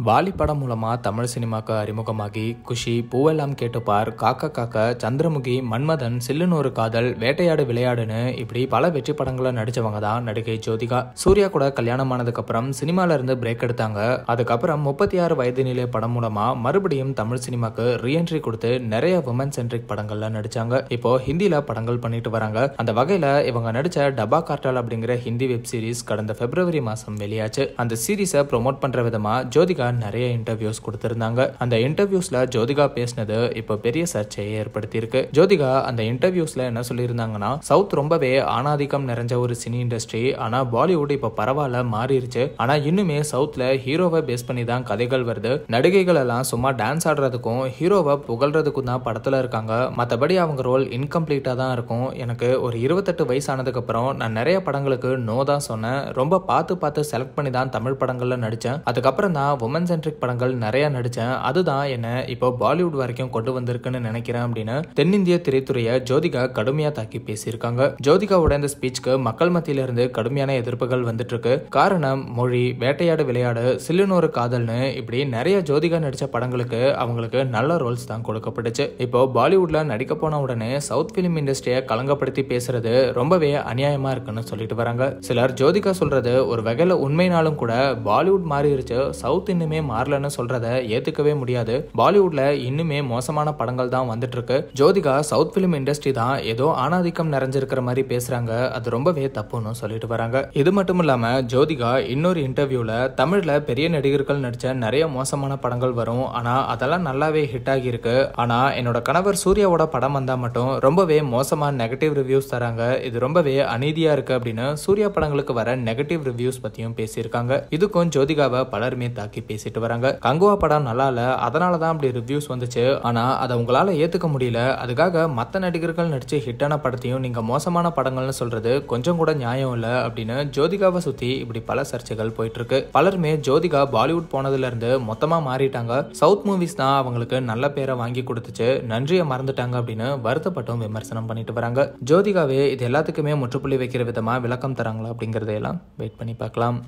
வாலி படம் மூலமா தமிழ் சினிமாக்கு அறிமுகமாகி குஷி, பூவெல்லாம் கேட்டுப்பார், காக்கா காக்கா, சந்திரமுகி, மன்மதன், சில்லுன்னு ஒரு காதல், வேட்டையாடு விளையாடுன்னு இப்படி பல வெற்றி படங்களை நடிச்சவங்க தான் நடிகை ஜோதிகா. சூர்யா கூட கல்யாணம் ஆனதுக்கு அப்புறம் சினிமால இருந்து பிரேக் எடுத்தாங்க. அதுக்கப்புறம் 36 வயது நிலை படம் மூலமா மறுபடியும் தமிழ் சினிமாக்கு ரீஎன்ட்ரி கொடுத்து நிறைய உமன் சென்ட்ரிக் படங்கள்ல நடிச்சாங்க. இப்போ ஹிந்தில படங்கள் பண்ணிட்டு வராங்க. அந்த வகையில இவங்க நடிச்ச டபா கார்டல் அப்படிங்கிற ஹிந்தி வெப் சீரிஸ் கடந்த பிப்ரவரி மாசம் வெளியாச்சு. அந்த சீரிஸை ப்ரொமோட் பண்ற விதமா ஜோதிகா நிறைய இன்டர்வியூஸ் கொடுத்திருந்தாங்க. அந்த இன்டர்வியூஸ்ல ஜோதிகா பேசினது இப்போ பெரிய சர்ச்சையை ஏற்படுத்தி இருக்கு. ஜோதிகா அந்த இன்டர்வியூஸ்ல என்ன சொல்லியிருந்தாங்கன்னா, சவுத் ரொம்பவே ஆணாதிக்கம் நிறைஞ்ச ஒரு சினி இண்டஸ்ட்ரி, ஆனா பாலிவுட் இப்ப பரவாயில்ல மாறிடுச்சு. ஆனா இன்னுமே சவுத்ல ஹீரோவை பேஸ் பண்ணி தான் கதைகள் வருது. நடிகைகள் எல்லாம் சும்மா டான்ஸ் ஆடுறதுக்கும் ஹீரோவை புகழ்றதுக்கும் தான் படத்துல இருக்காங்க. மற்றபடி அவங்க ரோல் இன்கம்ப்ளீட்டா தான் இருக்கும். எனக்கு ஒரு 28 வயசு ஆனதுக்கு அப்புறம் நான் நிறைய படங்களுக்கு நோ தான் சொன்னேன். ரொம்ப பார்த்து செலக்ட் பண்ணி தான் தமிழ் படங்கள்ல நடிச்சேன். அதுக்கப்புறம் தான் உமன் சென்ட்ரிக் படங்கள் நிறைய நடிச்சேன். அதுதான் என்ன இப்போ பாலிவுட் வரைக்கும் கொண்டு வந்திருக்குன்னு நினைக்கிறேன் அப்படின்னு தென்னிந்திய திரைத்துறையை ஜோதிகா கடுமையா தாக்கி பேசியிருக்காங்க. ஜோதிகாவோட இந்த ஸ்பீச்சுக்கு மக்கள் மத்தியில இருந்து கடுமையான எதிர்ப்புகள் வந்துட்டு இருக்கு. காரணம் மொழி, வேட்டையாடு விளையாடு, சில்லுன்னு ஒரு காதல்னு இப்படி நிறைய ஜோதிகா நடிச்ச படங்களுக்கு அவங்களுக்கு நல்ல ரோல்ஸ் தான் கொடுக்கப்பட்டுச்சு. இப்போ பாலிவுட்ல நடிக்க போன உடனே சவுத் பிலிம் இண்டஸ்ட்ரியை கலங்கப்படுத்தி பேசுறது ரொம்பவே அநியாயமா இருக்குன்னு சொல்லிட்டு வராங்க. சிலர் ஜோதிகா சொல்றது ஒரு வகையில உண்மைனாலும் கூட பாலிவுட் மாறிடுச்சு, சவுத் இன்னுமே மாறலன்னு சொல்றத ஏத்துக்கவே முடியாது. பாலிவுட்ல இன்னுமே மோசமான படங்கள் தான் வந்துட்டு இருக்கு. ஜோதிகா சவுத் பிலிம் இண்டஸ்ட்ரி தான் ஏதோ ஆணாதிக்கம் நிறைஞ்சிருக்கிற மாதிரி பேசுறாங்க. அது ரொம்பவே தப்புன்னு சொல்லிட்டு வராங்க. இது மட்டும் இல்லாம ஜோதிகா இன்னொரு இன்டர்வியூல தமிழ்ல பெரிய நடிகர்கள் நடிச்ச நிறைய மோசமான படங்கள் வரும், ஆனா அதெல்லாம் நல்லாவே ஹிட் ஆகி இருக்கு. ஆனா என்னோட கணவர் சூர்யாவோட படம் வந்தா மட்டும் ரொம்பவே மோசமான நெகட்டிவ் ரிவ்யூஸ் தராங்க. இது ரொம்பவே அநீதியா இருக்கு அப்படின்னு சூர்யா படங்களுக்கு வர நெகட்டிவ் ரிவ்யூஸ் பத்தியும் பேசியிருக்காங்க. இதுக்கும் ஜோதிகாவை பலருமே தாக்கி பேசிட்டு வராங்க. கங்குவா படம் நல்லா இல்ல, அதனாலதான் அப்படி ரிவ்யூஸ் வந்துச்சு, ஆனா அதை உங்களால ஏத்துக்க முடியல. அதுக்காக மத்த நடிகர்கள் நடிச்சு ஹிட்டான படத்தையும் நீங்க மோசமான படங்கள்னு சொல்றது கொஞ்சம் கூட நியாயம் இல்ல அப்படின்னு ஜோதிகாவை சுத்தி இப்படி பல சர்ச்சைகள் போயிட்டு இருக்கு. பலருமே ஜோதிகா பாலிவுட் போனதுல இருந்து மொத்தமா மாறிட்டாங்க, சவுத் மூவிஸ் தான் அவங்களுக்கு நல்ல பேரை வாங்கி கொடுத்துச்சு, நன்றியை மறந்துட்டாங்க அப்படின்னு வருத்தப்பட்டும் விமர்சனம் பண்ணிட்டு வராங்க. ஜோதிகாவே இது எல்லாத்துக்குமே முற்றுப்புள்ளி வைக்கிற விதமா விளக்கம் தராங்களா அப்படிங்கறதையெல்லாம் வெயிட் பண்ணி பார்க்கலாம்.